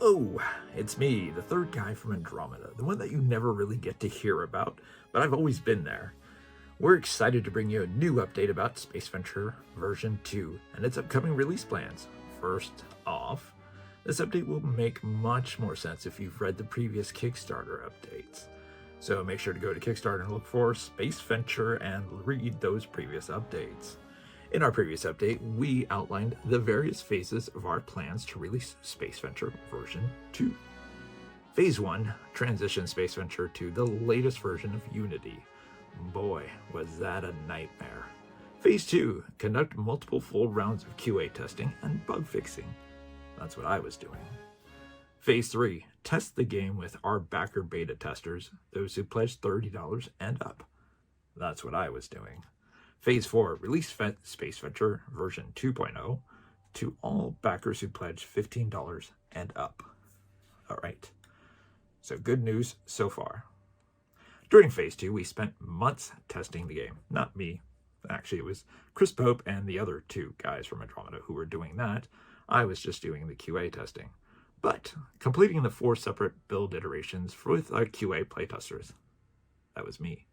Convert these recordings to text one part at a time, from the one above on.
Hello, it's me, the third guy from Andromeda, the one that you never really get to hear about, but I've always been there. We're excited to bring you a new update about SpaceVenture version 2 and its upcoming release plans. First off, this update will make much more sense if you've read the previous Kickstarter updates. So make sure to go to Kickstarter and look for SpaceVenture and read those previous updates. In our previous update, we outlined the various phases of our plans to release SpaceVenture version 2. Phase 1 transitioned SpaceVenture to the latest version of Unity. Boy, was that a nightmare. Phase 2, conduct multiple full rounds of QA testing and bug fixing. That's what I was doing. Phase 3, test the game with our backer beta testers, those who pledged $30 and up. That's what I was doing. Phase 4, release SpaceVenture version 2.0 to all backers who pledge $15 and up. All right, so good news so far. During Phase 2, we spent months testing the game. Not me. Actually, it was Chris Pope and the other two guys from Andromeda who were doing that. I was just doing the QA testing. But completing the 4 separate build iterations with our QA playtesters. That was me.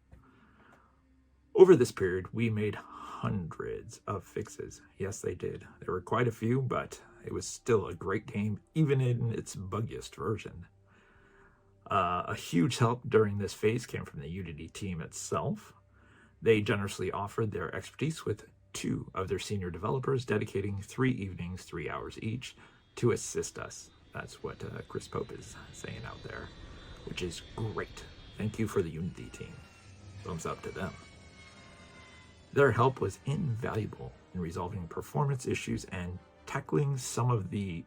Over this period, we made hundreds of fixes. Yes, they did. There were quite a few, but it was still a great game, even in its buggiest version. A huge help during this phase came from the Unity team itself. They generously offered their expertise with 2 of their senior developers, dedicating 3 evenings, 3 hours each, to assist us. That's what Chris Pope is saying out there, which is great. Thank you for the Unity team. Thumbs up to them. Their help was invaluable in resolving performance issues and tackling some of the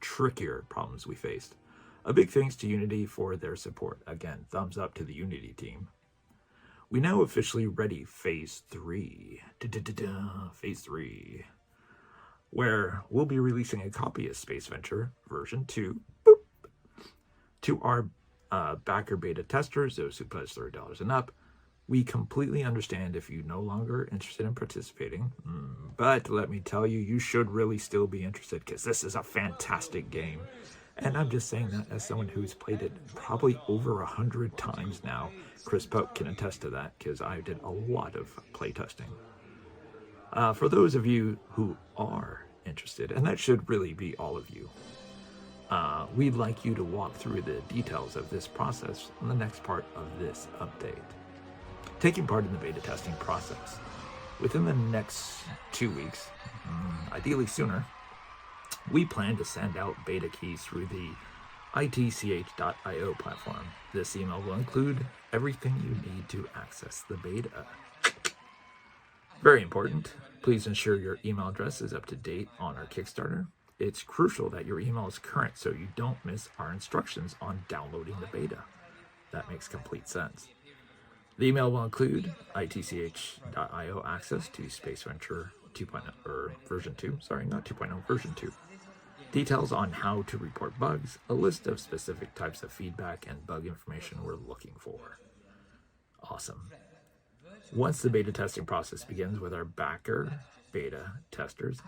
trickier problems we faced. A big thanks to Unity for their support. Again, thumbs up to the Unity team. We now officially ready Phase 3. Phase 3. Where we'll be releasing a copy of SpaceVenture version 2 to our backer beta testers, those who pledge $30 and up. We completely understand if you're no longer interested in participating, but let me tell you, you should really still be interested because this is a fantastic game. And I'm just saying that as someone who's played it probably over 100 times now. Chris Pope can attest to that because I did a lot of playtesting. For those of you who are interested, and that should really be all of you, we'd like you to walk through the details of this process in the next part of this update. Taking part in the beta testing process. Within the next 2 weeks, ideally sooner, we plan to send out beta keys through the itch.io platform. This email will include everything you need to access the beta. Very important, please ensure your email address is up to date on our Kickstarter. It's crucial that your email is current so you don't miss our instructions on downloading the beta. That makes complete sense. The email will include itch.io access to SpaceVenture 2.0, or version 2, sorry, not 2.0, version 2. Details on how to report bugs, a list of specific types of feedback and bug information we're looking for. Awesome. Once the beta testing process begins with our backer beta testers,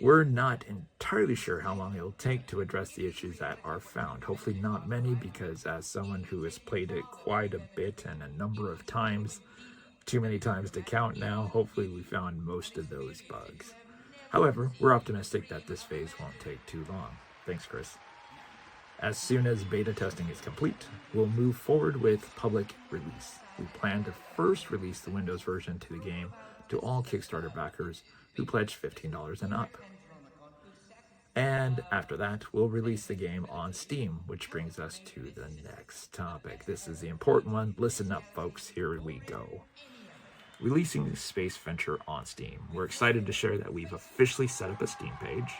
we're not entirely sure how long it'll take to address the issues that are found. Hopefully not many, because as someone who has played it quite a bit and a number of times, too many times to count now, hopefully we found most of those bugs. However, we're optimistic that this phase won't take too long. Thanks, Chris. As soon as beta testing is complete, we'll move forward with public release. We plan to first release the Windows version to the game to all Kickstarter backers who pledge $15 and up. And after that, we'll release the game on Steam, which brings us to the next topic. This is the important one. Listen up, folks. Here we go. Releasing SpaceVenture on Steam. We're excited to share that we've officially set up a Steam page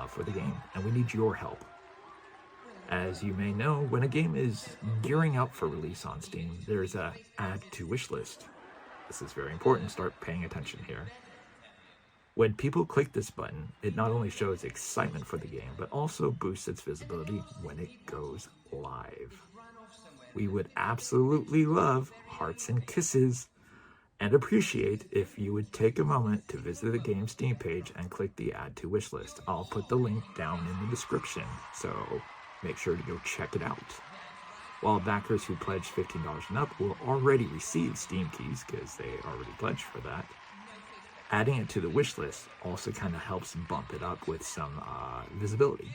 for the game, and we need your help. As you may know, when a game is gearing up for release on Steam, there's a add to wishlist. This is very important. Start paying attention here. When people click this button, it not only shows excitement for the game, but also boosts its visibility when it goes live. We would absolutely love hearts and kisses and appreciate if you would take a moment to visit the game's Steam page and click the Add to Wishlist. I'll put the link down in the description, so make sure to go check it out. While backers who pledge $15 and up will already receive Steam keys because they already pledged for that, adding it to the wish list also kind of helps bump it up with some visibility.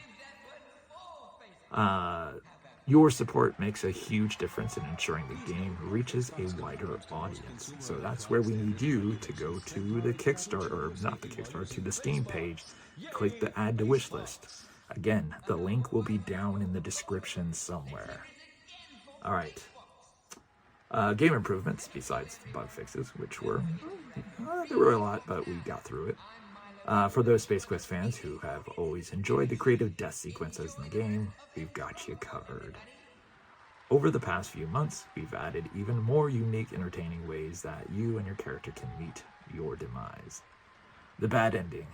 Your support makes a huge difference in ensuring the game reaches a wider audience. So that's where we need you to go to the Kickstarter, or not the Kickstarter, to the Steam page, click the Add to Wish List. Again, the link will be down in the description somewhere. All right. Game improvements, besides the bug fixes, which were, there were a lot, but we got through it. For those Space Quest fans who have always enjoyed the creative death sequences in the game, we've got you covered. Over the past few months, we've added even more unique, entertaining ways that you and your character can meet your demise. The bad ending.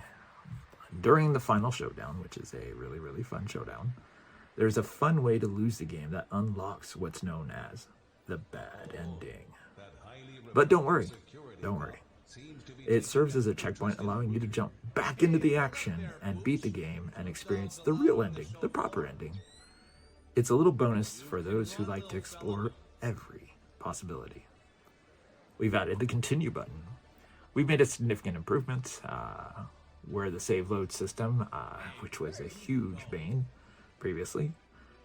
During the final showdown, which is a really, really fun showdown, there's a fun way to lose the game that unlocks what's known as the bad ending. But don't worry. It serves as a checkpoint, allowing you to jump back into the action and beat the game and experience the real ending, the proper ending. It's a little bonus for those who like to explore every possibility. We've added the continue button. We've made a significant improvement where the save load system, which was a huge bane previously.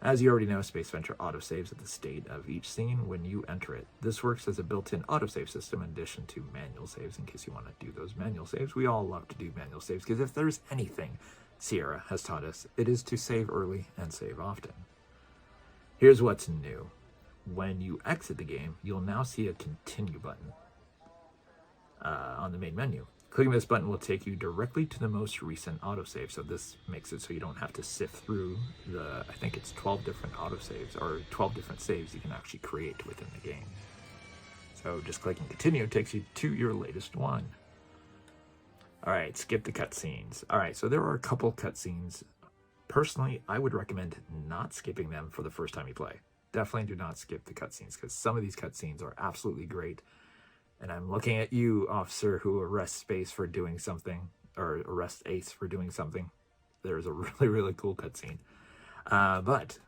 As you already know, SpaceVenture autosaves at the state of each scene when you enter it. This works as a built-in autosave system in addition to manual saves in case you want to do those manual saves. We all love to do manual saves because if there's anything Sierra has taught us, it is to save early and save often. Here's what's new. When you exit the game, you'll now see a continue button on the main menu. Clicking this button will take you directly to the most recent autosave. So this makes it so you don't have to sift through I think it's 12 different autosaves or 12 different saves you can actually create within the game. So just clicking continue takes you to your latest one. All right, skip the cutscenes. All right, so there are a couple cutscenes. Personally, I would recommend not skipping them for the first time you play. Definitely do not skip the cutscenes because some of these cutscenes are absolutely great. And I'm looking at you, officer, who arrests Space for doing something, or arrests Ace for doing something. There's a really, really cool cutscene. But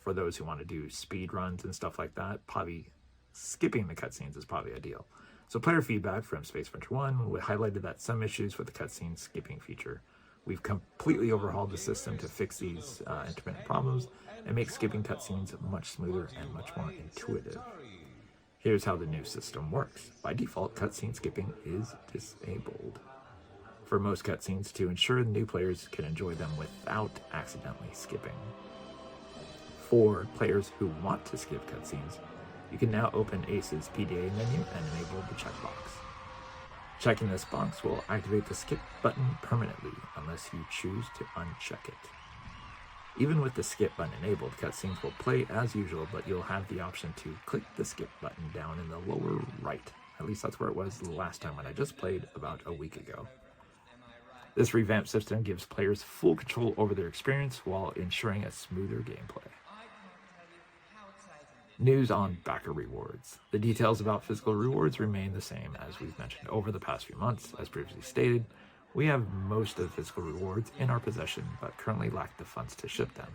for those who want to do speed runs and stuff like that, probably skipping the cutscenes is probably ideal. So player feedback from SpaceVenture 1 highlighted that some issues with the cutscene skipping feature. We've completely overhauled the system to fix these intermittent problems and make skipping cutscenes much smoother and much more intuitive. Here's how the new system works. By default, cutscene skipping is disabled for most cutscenes to ensure the new players can enjoy them without accidentally skipping. For players who want to skip cutscenes, you can now open Ace's PDA menu and enable the checkbox. Checking this box will activate the skip button permanently unless you choose to uncheck it. Even with the skip button enabled, cutscenes will play as usual, but you'll have the option to click the skip button down in the lower right. At least that's where it was the last time when I just played about a week ago. This revamped system gives players full control over their experience while ensuring a smoother gameplay. News on backer rewards. The details about physical rewards remain the same as we've mentioned over the past few months. As previously stated, we have most of the physical rewards in our possession, but currently lack the funds to ship them.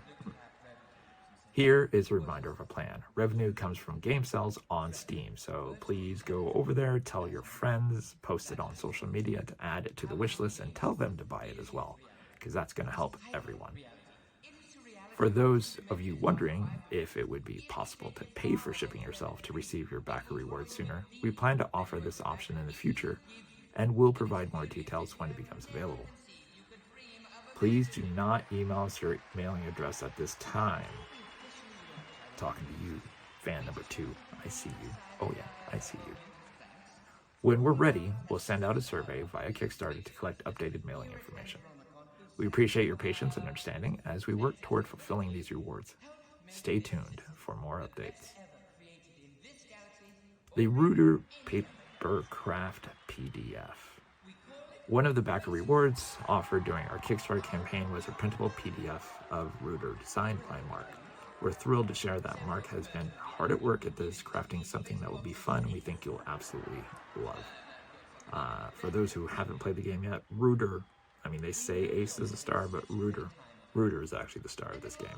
Here is a reminder of our plan. Revenue comes from game sales on Steam, so please go over there, tell your friends, post it on social media to add it to the wish list, and tell them to buy it as well, because that's going to help everyone. For those of you wondering if it would be possible to pay for shipping yourself to receive your backer rewards sooner, we plan to offer this option in the future, and we'll provide more details when it becomes available. Please do not email us your mailing address at this time. Talking to you, fan number 2. I see you. Oh yeah, I see you. When we're ready, we'll send out a survey via Kickstarter to collect updated mailing information. We appreciate your patience and understanding as we work toward fulfilling these rewards. Stay tuned for more updates. The Rutter Papercraft PDF. One of the backer rewards offered during our Kickstarter campaign was a printable PDF of Rutter designed by Mark. We're thrilled to share that Mark has been hard at work at this, crafting something that will be fun and we think you'll absolutely love. For those who haven't played the game yet, Rutter, I mean, they say Ace is a star, but Rutter is actually the star of this game.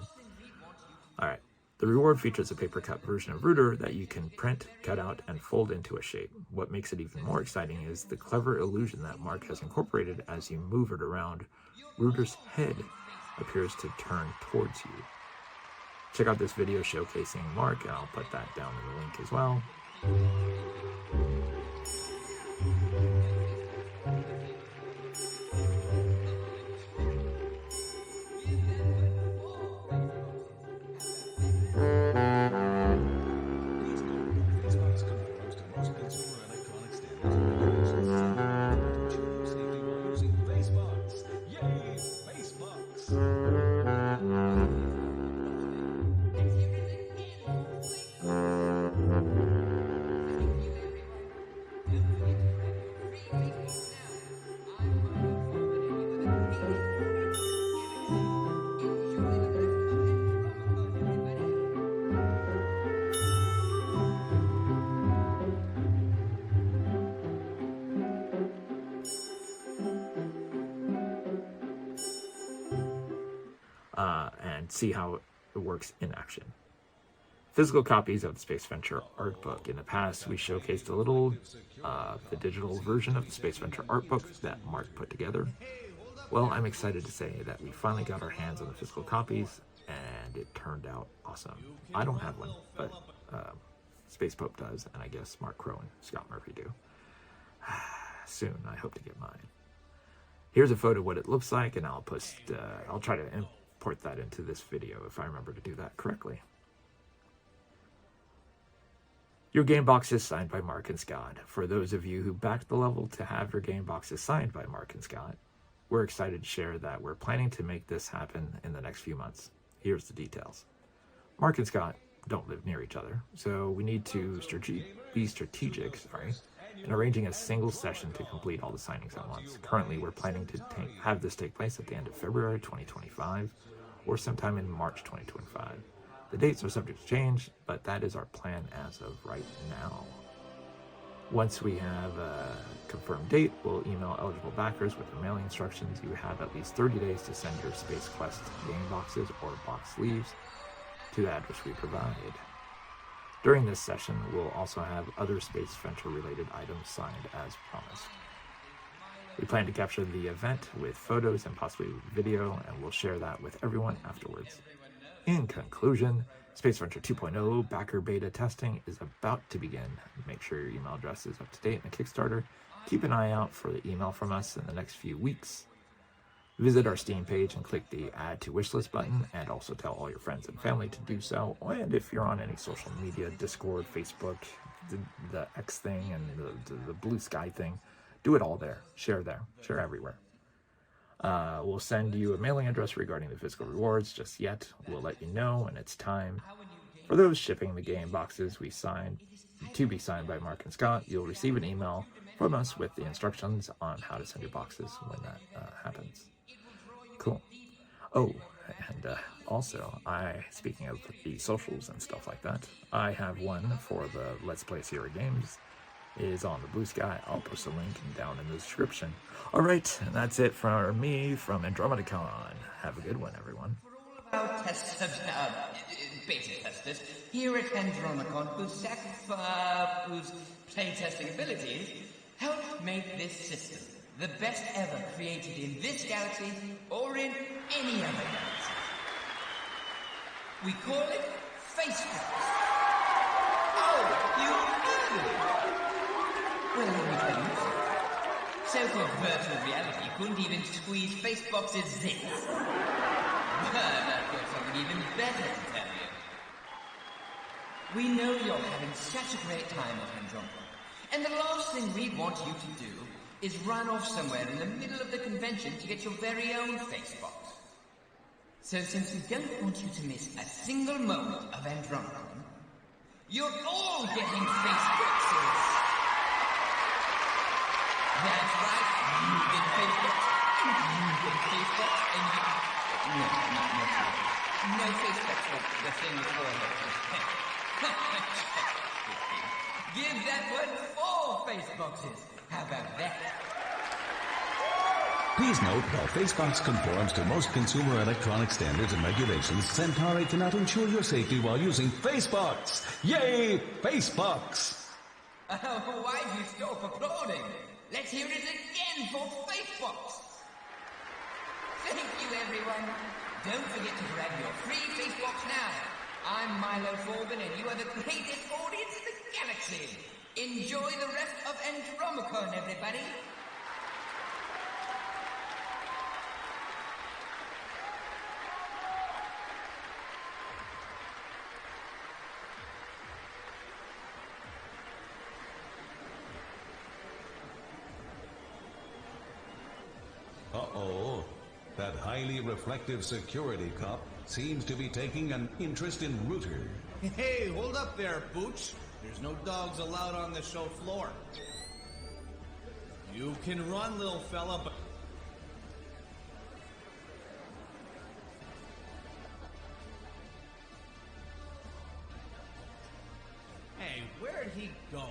All right. The reward features a paper cut version of Rutter that you can print, cut out, and fold into a shape. What makes it even more exciting is the clever illusion that Mark has incorporated as you move it around. Rutter's head appears to turn towards you. Check out this video showcasing Mark, and I'll put that down in the link as well. And see how it works in action. Physical copies of the SpaceVenture Art Book. In the past, we showcased a little the digital version of the SpaceVenture Art Book that Mark put together. Well, I'm excited to say that we finally got our hands on the physical copies, and it turned out awesome. I don't have one, but Space Pope does, and I guess Mark Crow and Scott Murphy do. Soon, I hope to get mine. Here's a photo of what it looks like, and I'll try to import that into this video if I remember to do that correctly. Your game box is signed by Mark and Scott. For those of you who backed the level to have your game boxes signed by Mark and Scott, we're excited to share that we're planning to make this happen in the next few months. Here's the details. Mark and Scott don't live near each other, so we need to be strategic in arranging a single session to complete all the signings at once. Currently, we're planning to have this take place at the end of February 2025 or sometime in March 2025. The dates are subject to change, but that is our plan as of right now. Once we have a confirmed date, we'll email eligible backers with the mailing instructions. You have at least 30 days to send your Space Quest game boxes or box sleeves to the address we provide. During this session, we'll also have other SpaceVenture related items signed as promised. We plan to capture the event with photos and possibly video, and we'll share that with everyone afterwards. In conclusion, SpaceVenture 2.0 backer beta testing is about to begin. Make sure your email address is up to date in the Kickstarter. Keep an eye out for the email from us in the next few weeks. Visit our Steam page and click the Add to Wishlist button, and also tell all your friends and family to do so. And if you're on any social media, Discord, Facebook, the X thing, and the Blue Sky thing, do it all there. Share everywhere. We'll send you a mailing address regarding the physical rewards just yet. We'll let you know when it's time. For those shipping the game boxes to be signed by Mark and Scott, you'll receive an email from us with the instructions on how to send your boxes when that happens. Cool. Oh, and also, speaking of the socials and stuff like that, I have one for the Let's Play Sierra Games. It is on the Blue Sky. I'll post a link down in the description. All right, and that's it for me from ANDROMEDA. Have a good one, everyone. Beta testers here at ANDROMEDA whose playtesting abilities helped make this system the best ever created in this galaxy or in any other galaxy. We call it Facebook. Oh, you know! Well, let me tell you. So-called virtual reality couldn't even squeeze Facebox's zits. But I've got something even better to tell you. We know you're having such a great time at Andromeda, and the last thing we want you to do is run off somewhere in the middle of the convention to get your very own Facebox. So since we don't want you to miss a single moment of Andromeda, you're all getting Faceboxes. That's right, you get Facebox, and you get Facebox, and you... No, not you. No Facebook for the thing before that. Give that one 4 face boxes. How about that? Please note, while Facebox conforms to most consumer electronic standards and regulations, Centauri cannot ensure your safety while using Facebox. Yay, Facebox! Why do you stop applauding? Let's hear it again for Facebox. Thank you, everyone. Don't forget to grab your free Facebox now. I'm Milo Forbin, and you are the greatest audience in the galaxy. Enjoy the rest of ANDROMEDA, everybody. Uh-oh. That highly reflective security cop seems to be taking an interest in Rutter. Hey, hold up there, Booch. There's no dogs allowed on the show floor. You can run, little fella, but... Hey, where'd he go?